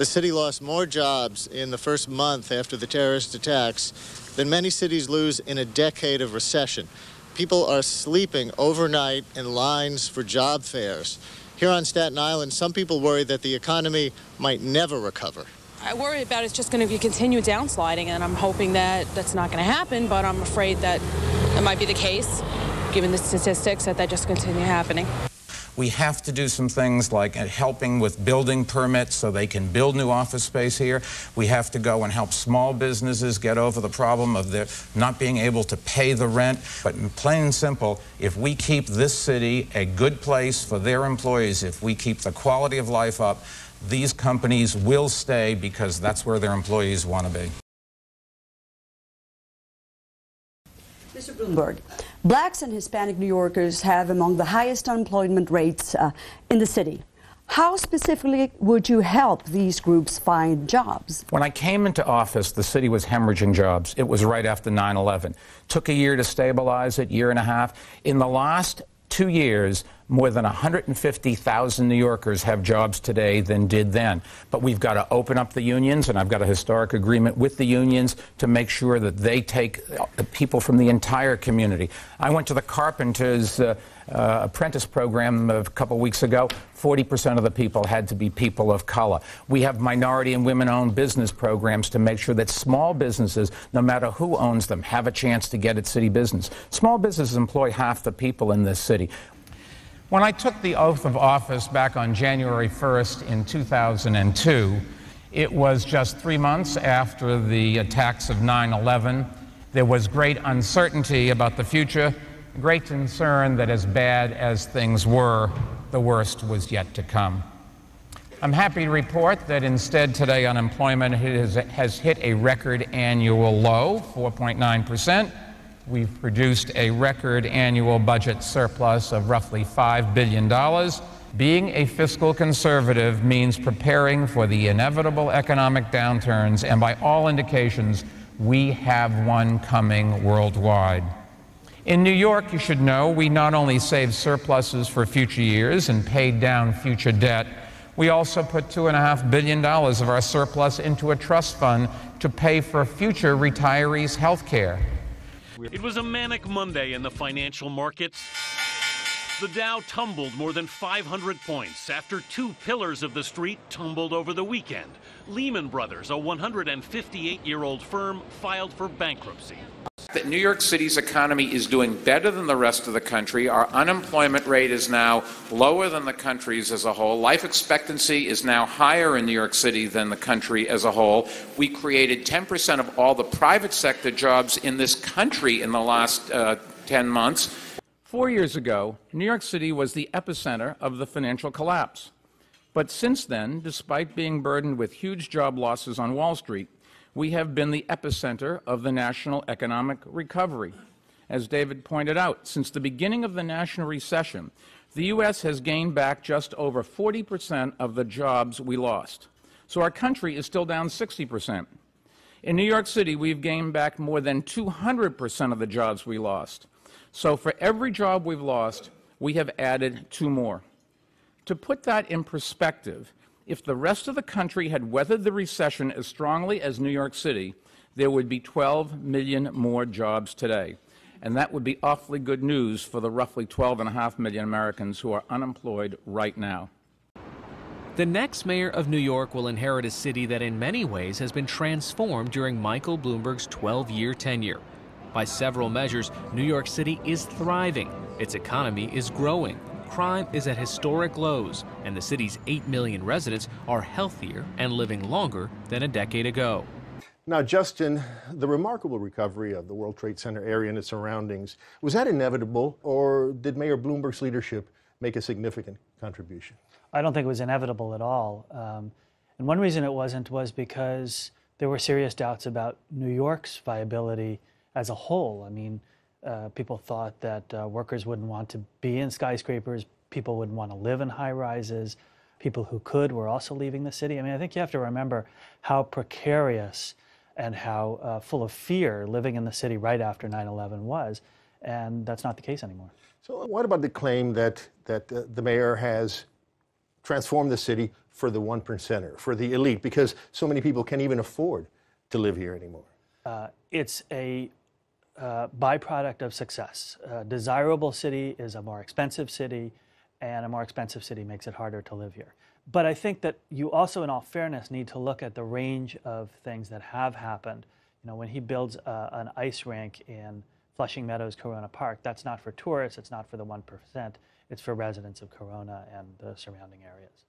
The city lost more jobs in the first month after the terrorist attacks than many cities lose in a decade of recession. People are sleeping overnight in lines for job fairs. Here on Staten Island, some people worry that the economy might never recover. I worry about it's just going to be continued downsliding, and I'm hoping that that's not going to happen, but I'm afraid that it might be the case, given the statistics, that just continue happening. We have to do some things like helping with building permits so they can build new office space here. We have to go and help small businesses get over the problem of their not being able to pay the rent. But plain and simple, if we keep this city a good place for their employees, if we keep the quality of life up, these companies will stay because that's where their employees want to be. Mr. Bloomberg, blacks and Hispanic New Yorkers have among the highest unemployment rates in the city. How specifically would you help these groups find jobs? When I came into office, the city was hemorrhaging jobs. It was right after 9/11. Took a year to stabilize it, year and a half. In the last 2 years, more than 150,000 New Yorkers have jobs today than did then. But we've got to open up the unions, and I've got a historic agreement with the unions to make sure that they take people from the entire community. I went to the carpenters' apprentice program a couple weeks ago. 40% of the people had to be people of color. We have minority and women-owned business programs to make sure that small businesses, no matter who owns them, have a chance to get at city business. Small businesses employ half the people in this city. When I took the oath of office back on January 1st in 2002, it was just 3 months after the attacks of 9/11. There was great uncertainty about the future, great concern that as bad as things were, the worst was yet to come. I'm happy to report that instead today unemployment has hit a record annual low, 4.9%. We've produced a record annual budget surplus of roughly $5 billion. Being a fiscal conservative means preparing for the inevitable economic downturns, and by all indications, we have one coming worldwide. In New York, you should know, we not only saved surpluses for future years and paid down future debt, we also put $2.5 billion of our surplus into a trust fund to pay for future retirees' health care. It was a manic Monday in the financial markets. The Dow tumbled more than 500 points after two pillars of the street tumbled over the weekend. Lehman Brothers, a 158-year-old firm, filed for bankruptcy. That New York City's economy is doing better than the rest of the country. Our unemployment rate is now lower than the country's as a whole. Life expectancy is now higher in New York City than the country as a whole. We created 10% of all the private sector jobs in this country in the last 10 months. 4 years ago, New York City was the epicenter of the financial collapse. But since then, despite being burdened with huge job losses on Wall Street, we have been the epicenter of the national economic recovery. As David pointed out, since the beginning of the national recession, the U.S. has gained back just over 40% of the jobs we lost. So our country is still down 60%. In New York City, we've gained back more than 200% of the jobs we lost. So for every job we've lost, we have added 2 more. To put that in perspective, if the rest of the country had weathered the recession as strongly as New York City, there would be 12 million more jobs today. And that would be awfully good news for the roughly 12.5 million Americans who are unemployed right now. The next mayor of New York will inherit a city that in many ways has been transformed during Michael Bloomberg's 12-year tenure. By several measures, New York City is thriving. Its economy is growing. Crime is at historic lows, and the city's 8 million residents are healthier and living longer than a decade ago. Now, Justin, the remarkable recovery of the World Trade Center area and its surroundings, was that inevitable, or did Mayor Bloomberg's leadership make a significant contribution? I don't think it was inevitable at all. And one reason it wasn't was because there were serious doubts about New York's viability as a whole. I mean, people thought that workers wouldn't want to be in skyscrapers, people wouldn't want to live in high-rises, people who could were also leaving the city. I mean, I think you have to remember how precarious and how full of fear living in the city right after 9/11 was, and that's not the case anymore. So what about the claim that the mayor has transform the city for the 1%er, for the elite, because so many people can't even afford to live here anymore? It's a byproduct of success. A desirable city is a more expensive city, and a more expensive city makes it harder to live here. But I think that you also, in all fairness, need to look at the range of things that have happened. You know, when he builds an ice rink in Flushing Meadows, Corona Park, that's not for tourists, it's not for the 1%, it's for residents of Corona and the surrounding areas.